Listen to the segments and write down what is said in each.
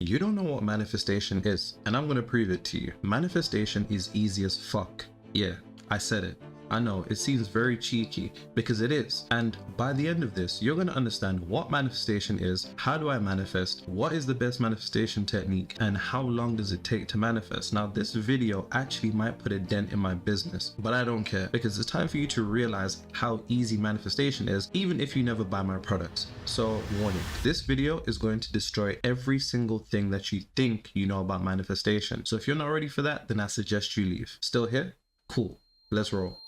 You don't know what manifestation is, and I'm gonna prove it to you. Manifestation is easy as fuck. Yeah, I said it. I know, it seems very cheeky, because it is. And by the end of this, you're going to understand what manifestation is, how do I manifest, what is the best manifestation technique, and how long does it take to manifest. Now, this video actually might put a dent in my business, but I don't care, because it's time for you to realize how easy manifestation is, even if you never buy my products. So, warning, this video is going to destroy every single thing that you think you know about manifestation. So if you're not ready for that, then I suggest you leave. Still here? Cool. Let's roll.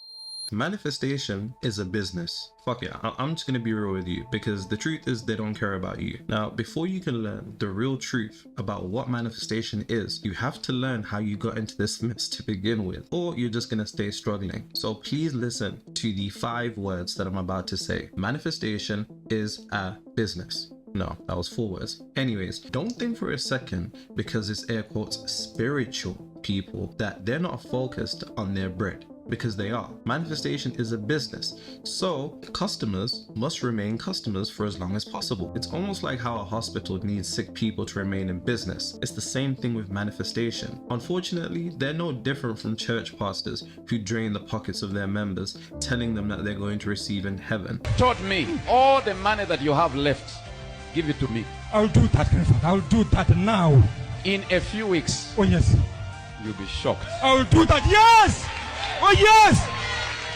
Manifestation is a business. Fuck yeah, I'm just gonna be real with you, because the truth is they don't care about you. Now, before you can learn the real truth about what manifestation is, you have to learn how you got into this mess to begin with, or you're just gonna stay struggling. So please listen to the 5 words that I'm about to say. Manifestation is a business. No, that was 4 words. Anyways, don't think for a second, because it's air quotes spiritual people, that they're not focused on their bread. Because they are. Manifestation is a business, so customers must remain customers for as long as possible. It's almost like how a hospital needs sick people to remain in business. It's the same thing with manifestation. Unfortunately, they're no different from church pastors who drain the pockets of their members, telling them that they're going to receive in heaven. Told me, all the money that you have left, give it to me. I'll do that, grandfather. I'll do that now. In a few weeks. Oh yes. You'll be shocked. I'll do that. Yes. Oh yes!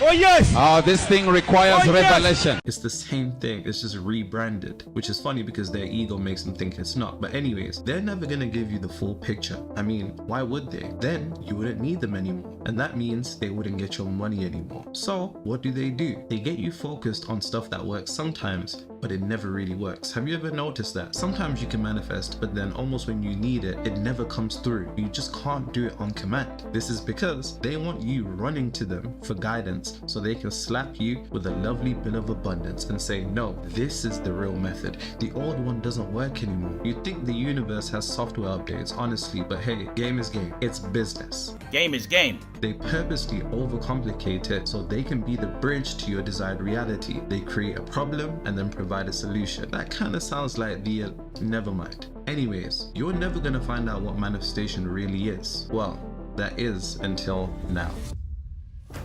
Oh yes! Oh, this thing requires revelation. It's the same thing, it's just rebranded, which is funny because their ego makes them think it's not. But anyways, they're never gonna give you the full picture. I mean, why would they? Then you wouldn't need them anymore, and that means they wouldn't get your money anymore. So what do? They get you focused on stuff that works sometimes, but it never really works. Have you ever noticed that? Sometimes you can manifest, but then almost when you need it, it never comes through. You just can't do it on command. This is because they want you running to them for guidance, so they can slap you with a lovely bill of abundance and say, no, this is the real method. The old one doesn't work anymore. You'd think the universe has software updates, honestly, but hey, game is game. It's business. Game is game. They purposely overcomplicate it so they can be the bridge to your desired reality. They create a problem and then provide a solution. That kind of sounds like the never mind. Anyways, you're never gonna find out what manifestation really is. Well, that is until now.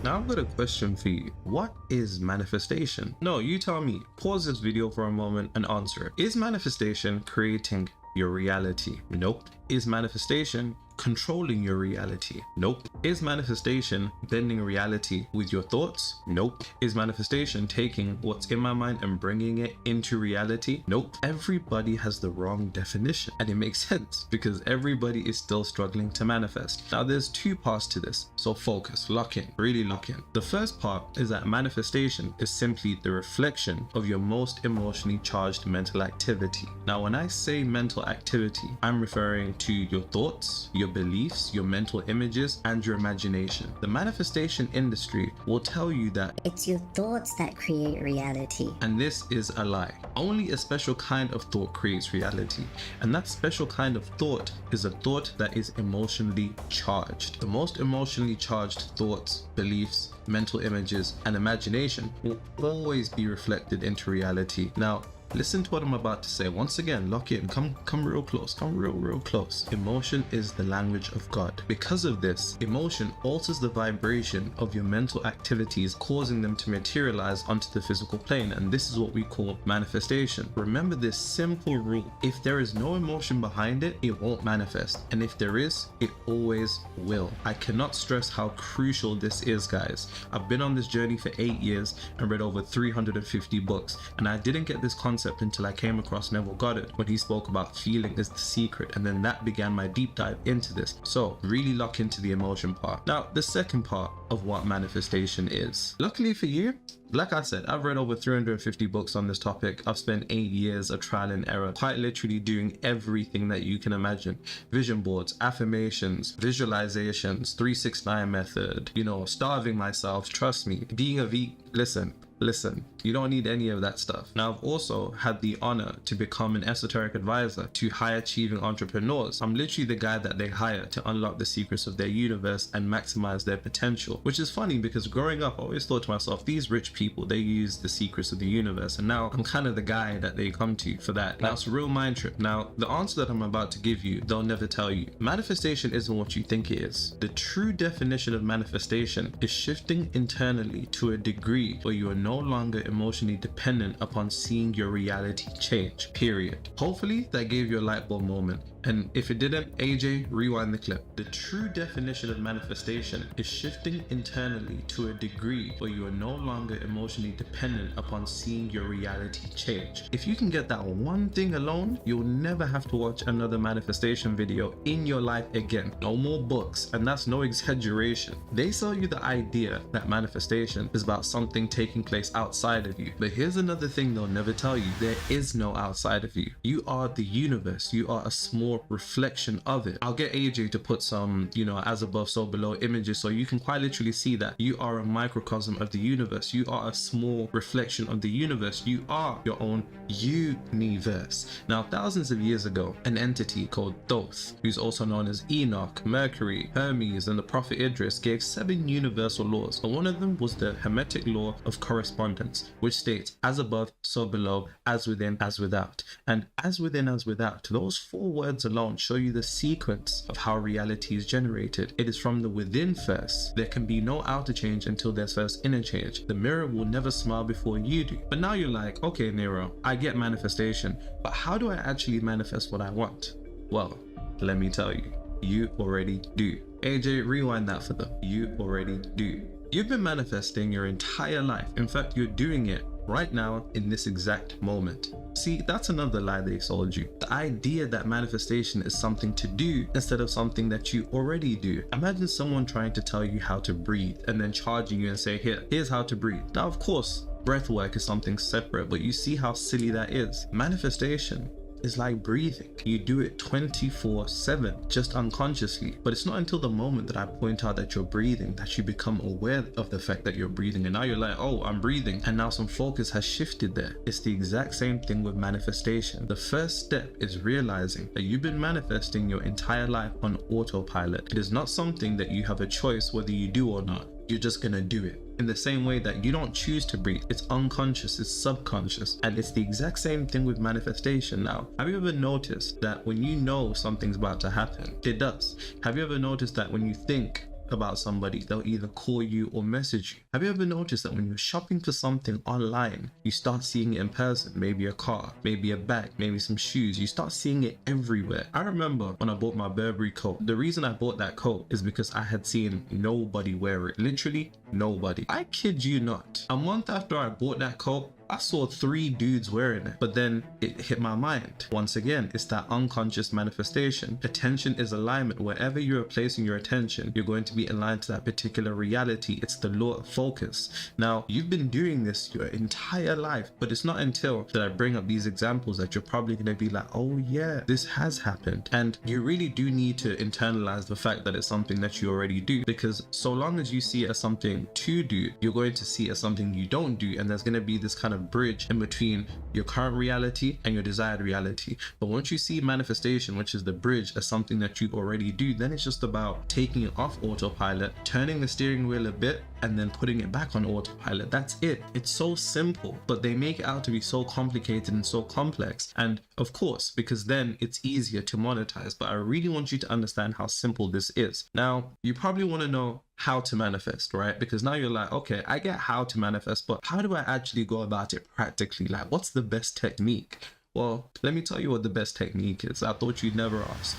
Now I've got a question for you. What is manifestation? No, you tell me. Pause this video for a moment and answer it. Is manifestation creating your reality? Nope. Is manifestation controlling your reality? Nope. Is manifestation bending reality with your thoughts? Nope. Is manifestation taking what's in my mind and bringing it into reality? Nope. Everybody has the wrong definition, and it makes sense because everybody is still struggling to manifest. Now there's 2 parts to this, so focus, lock in, really lock in. The first part is that manifestation is simply the reflection of your most emotionally charged mental activity. Now when I say mental activity, I'm referring to your thoughts, your beliefs, your mental images, and your imagination. The manifestation industry will tell you that it's your thoughts that create reality. And this is a lie. Only a special kind of thought creates reality. And that special kind of thought is a thought that is emotionally charged. The most emotionally charged thoughts, beliefs, mental images, and imagination will always be reflected into reality. Now, listen to what I'm about to say. Once again, lock in. Come real close. Come real close. Emotion is the language of God. Because of this, emotion alters the vibration of your mental activities, causing them to materialize onto the physical plane. And this is what we call manifestation. Remember this simple rule. If there is no emotion behind it, it won't manifest. And if there is, it always will. I cannot stress how crucial this is, guys. I've been on this journey for 8 years and read over 350 books. And I didn't get this concept until I came across Neville Goddard when he spoke about feeling is the secret, and then that began my deep dive into this. So really lock into the emotion part. Now the second part of what manifestation is. Luckily for you, like I said, I've read over 350 books on this topic. I've spent 8 years of trial and error, quite literally doing everything that you can imagine. Vision boards, affirmations, visualizations, 369 method, starving myself, trust me, being a vegan. Listen, Listen, you don't need any of that stuff. Now, I've also had the honor to become an esoteric advisor to high achieving entrepreneurs. I'm literally the guy that they hire to unlock the secrets of their universe and maximize their potential, which is funny because growing up, I always thought to myself, these rich people, they use the secrets of the universe. And now I'm kind of the guy that they come to for that. Now, it's a real mind trip. Now, the answer that I'm about to give you, they'll never tell you. Manifestation isn't what you think it is. The true definition of manifestation is shifting internally to a degree where you are no longer emotionally dependent upon seeing your reality change, period. Hopefully that gave you a light bulb moment. And if it didn't, AJ, rewind the clip. The true definition of manifestation is shifting internally to a degree where you are no longer emotionally dependent upon seeing your reality change. If you can get that one thing alone, you'll never have to watch another manifestation video in your life again. No more books, and that's no exaggeration. They sell you the idea that manifestation is about something taking place outside of you. But here's another thing they'll never tell you. There is no outside of you. You are the universe. You are a small reflection of it. I'll get AJ to put some, as above, so below images so you can quite literally see that you are a microcosm of the universe. You are a small reflection of the universe. You are your own universe. Now, thousands of years ago, an entity called Thoth, who's also known as Enoch, Mercury, Hermes, and the prophet Idris, gave 7 universal laws, and one of them was the Hermetic law of correspondence, which states as above, so below, as within, as without. And as within, as without, those 4 words alone show you the sequence of how reality is generated. It is from the within first. There can be no outer change until there's first inner change. The mirror will never smile before you do. But now you're like, okay, Nero, I get manifestation, but how do I actually manifest what I want? Well, let me tell you, you already do. AJ, rewind that for them. You already do. You've been manifesting your entire life. In fact, you're doing it right now in this exact moment. See, that's another lie they sold you. The idea that manifestation is something to do instead of something that you already do. Imagine someone trying to tell you how to breathe and then charging you and say, here's how to breathe. Now, of course, breath work is something separate, but you see how silly that is. Manifestation is like breathing. You do it 24/7, just unconsciously. But it's not until the moment that I point out that you're breathing that you become aware of the fact that you're breathing. And now you're like, oh, I'm breathing. And now some focus has shifted there. It's the exact same thing with manifestation. The first step is realizing that you've been manifesting your entire life on autopilot. It is not something that you have a choice whether you do or not. You're just gonna do it. In the same way that you don't choose to breathe, it's unconscious, it's subconscious, and it's the exact same thing with manifestation. Now, have you ever noticed that when you know something's about to happen, it does? Have you ever noticed that when you think about somebody, they'll either call you or message you? Have you ever noticed that when you're shopping for something online, you start seeing it in person? Maybe a car, maybe a bag, maybe some shoes. You start seeing it everywhere. I remember when I bought my Burberry coat. The reason I bought that coat is because I had seen nobody wear it. Literally nobody. I kid you not. A month after I bought that coat, I saw 3 dudes wearing it, but then it hit my mind. Once again, it's that unconscious manifestation. Attention is alignment. Wherever you're placing your attention, you're going to be aligned to that particular reality. It's the law of focus. Now, you've been doing this your entire life, but it's not until that I bring up these examples that you're probably going to be like, oh yeah, this has happened. And you really do need to internalize the fact that it's something that you already do, because so long as you see it as something to do, you're going to see it as something you don't do, and there's going to be this kind of bridge in between your current reality and your desired reality. But once you see manifestation, which is the bridge, as something that you already do, then it's just about taking it off autopilot, turning the steering wheel a bit, and then putting it back on autopilot. That's it. It's so simple, but they make it out to be so complicated and so complex. And of course, because then it's easier to monetize. But I really want you to understand how simple this is. Now, you probably want to know how to manifest, right? Because now you're like, okay, I get how to manifest, but how do I actually go about it practically? Like, what's the best technique? Well, let me tell you what the best technique is. I thought you'd never ask.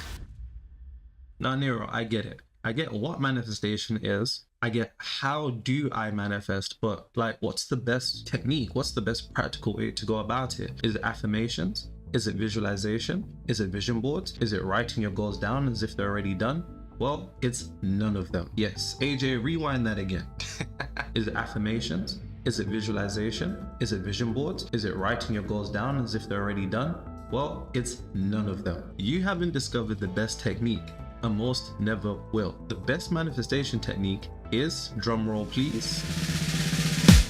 Now, Nero, I get it. I get what manifestation is. I get how do I manifest, but like, what's the best technique? What's the best practical way to go about it? Is it affirmations? Is it visualization? Is it vision boards? Is it writing your goals down as if they're already done? Well, it's none of them. Yes, AJ, rewind that again. Is it affirmations? Is it visualization? Is it vision boards? Is it writing your goals down as if they're already done? Well, it's none of them. You haven't discovered the best technique, and most never will. The best manifestation technique is, drum roll please,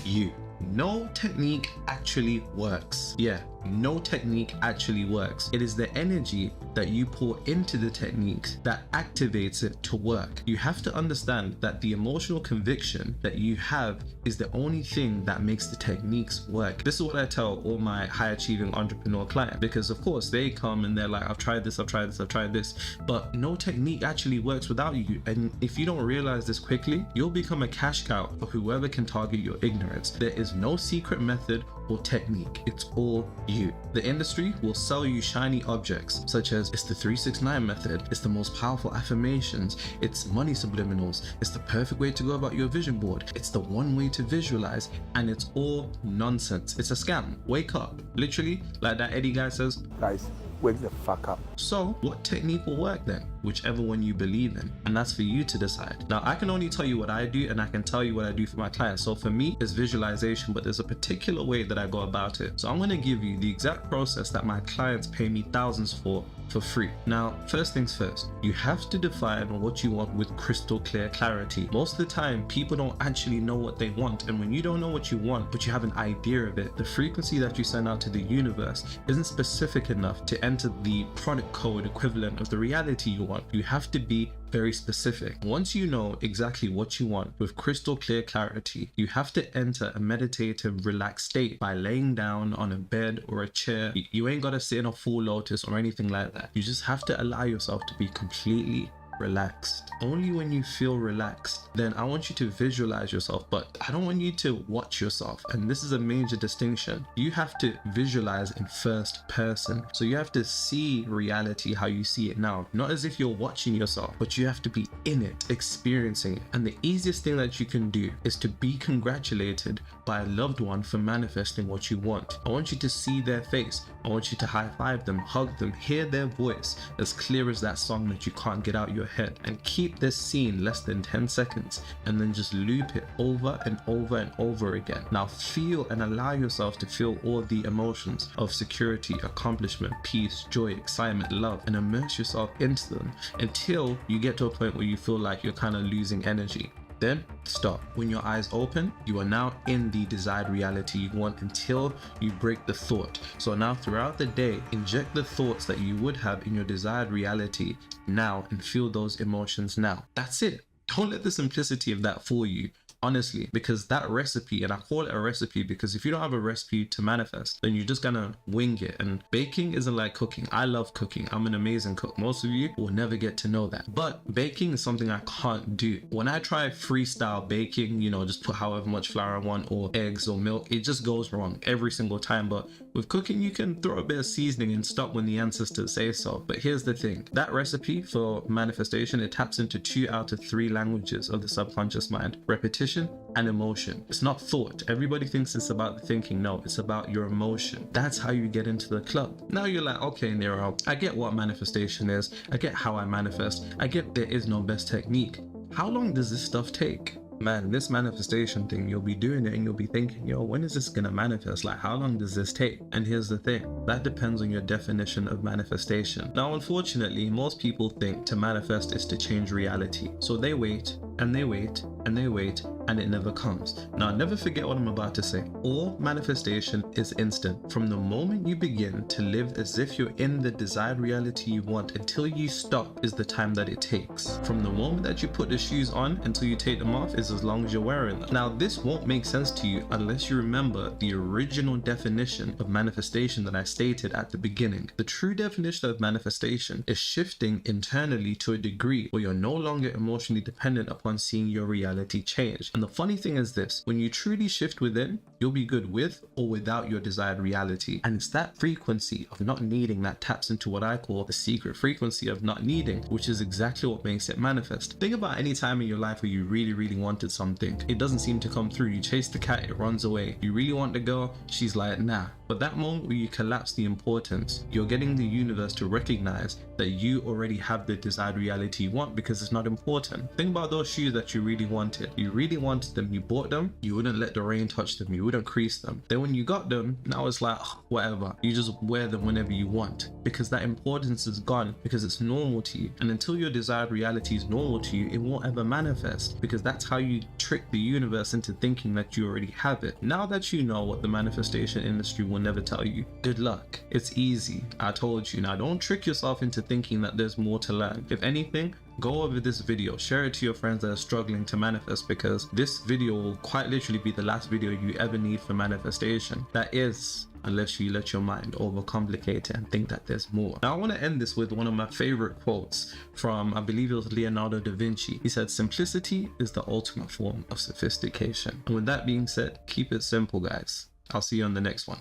you. no technique actually works. Yeah, no technique actually works. It is the energy that you pour into the techniques that activates it to work. You have to understand that the emotional conviction that you have is the only thing that makes the techniques work. This is what I tell all my high achieving entrepreneur clients, because of course they come and they're like, I've tried this, I've tried this, I've tried this, but no technique actually works without you. And if you don't realize this quickly, you'll become a cash cow for whoever can target your ignorance. There is no secret method or technique. It's all you. The industry will sell you shiny objects such as it's the 369 method, it's the most powerful affirmations, it's money subliminals, it's the perfect way to go about your vision board, it's the one way to visualize, and it's all nonsense. It's a scam. Wake up. Literally, like that Eddie guy says, Guys, wake the fuck up. so what technique will work then? Whichever one you believe in, and that's for you to decide. Now I can only tell you what I do, and I can tell you what I do for my clients. So for me, it's visualization, but there's a particular way that I go about it. So I'm going to give you the exact process that my clients pay me thousands for free. Now, first things first, you have to define what you want with crystal clear clarity. Most of the time, people don't actually know what they want, and when you don't know what you want, but you have an idea of it, the frequency that you send out to the universe isn't specific enough to enter the product code equivalent of the reality you want. You have to be very specific. Once you know exactly what you want with crystal clear clarity, you have to enter a meditative, relaxed state by laying down on a bed or a chair. You ain't gotta sit in a full lotus or anything like that. You just have to allow yourself to be completely relaxed. Only when you feel relaxed, then I want you to visualize yourself, but I don't want you to watch yourself. And this is a major distinction. You have to visualize in first person. So you have to see reality how you see it now, not as if you're watching yourself, but you have to be in it, experiencing it. And the easiest thing that you can do is to be congratulated by a loved one for manifesting what you want. I want you to see their face. I want you to high five them, hug them, hear their voice as clear as that song that you can't get out your head, and keep this scene less than 10 seconds and then just loop it over and over and over again. Now feel and allow yourself to feel all the emotions of security, accomplishment, peace, joy, excitement, love, and immerse yourself into them until you get to a point where you feel like you're kind of losing energy. Then stop. When your eyes open, you are now in the desired reality you want until you break the thought. So now throughout the day, inject the thoughts that you would have in your desired reality now and feel those emotions now. That's it. Don't let the simplicity of that fool you. Honestly, because that recipe, and I call it a recipe because if you don't have a recipe to manifest, then you're just gonna wing it. And baking isn't like cooking. I love cooking. I'm an amazing cook. Most of you will never get to know that. But baking is something I can't do. When I try freestyle baking, you know, just put however much flour I want or eggs or milk, it just goes wrong every single time. But with cooking, you can throw a bit of seasoning and stop when the ancestors say so. But here's the thing. That recipe for manifestation, it taps into 2 out of 3 languages of the subconscious mind. Repetition and emotion. It's not thought. Everybody thinks it's about the thinking. No, it's about your emotion. That's how you get into the club. Now you're like, okay, Nero, I get what manifestation is. I get how I manifest. I get there is no best technique. How long does this stuff take? Man, this manifestation thing, you'll be doing it and you'll be thinking, yo, when is this gonna manifest? Like, how long does this take? And here's the thing, that depends on your definition of manifestation. Now, unfortunately, most people think to manifest is to change reality. So they wait and they wait and they wait and it never comes. Now, never forget what I'm about to say. All manifestation is instant. From the moment you begin to live as if you're in the desired reality you want until you stop is the time that it takes. From the moment that you put the shoes on until you take them off is as long as you're wearing them. Now, this won't make sense to you unless you remember the original definition of manifestation that I stated at the beginning. The true definition of manifestation is shifting internally to a degree where you're no longer emotionally dependent upon seeing your reality change. And the funny thing is this, when you truly shift within, you'll be good with or without your desired reality. And it's that frequency of not needing that taps into what I call the secret frequency of not needing, which is exactly what makes it manifest. Think about any time in your life where you really wanted something. It doesn't seem to come through. You chase the cat, it runs away. You really want the girl, she's like, nah. But that moment where you collapse the importance, you're getting the universe to recognize that you already have the desired reality you want because it's not important. Think about those shoes that you really wanted. You really wanted them, you bought them, you wouldn't let the rain touch them, you wouldn't crease them. Then when you got them, now it's like, whatever. You just wear them whenever you want because that importance is gone because it's normal to you. And until your desired reality is normal to you, it won't ever manifest because that's how you trick the universe into thinking that you already have it. Now that you know what the manifestation industry will never tell you, good luck. It's easy. I told you. Now don't trick yourself into thinking that there's more to learn. If anything, go over this video, share it to your friends that are struggling to manifest, because this video will quite literally be the last video you ever need for manifestation. That is, unless you let your mind overcomplicate it and think that there's more. Now I want to end this with one of my favorite quotes from, I believe it was Leonardo da Vinci. He said, "Simplicity is the ultimate form of sophistication." And with that being said, keep it simple, guys. I'll see you on the next one.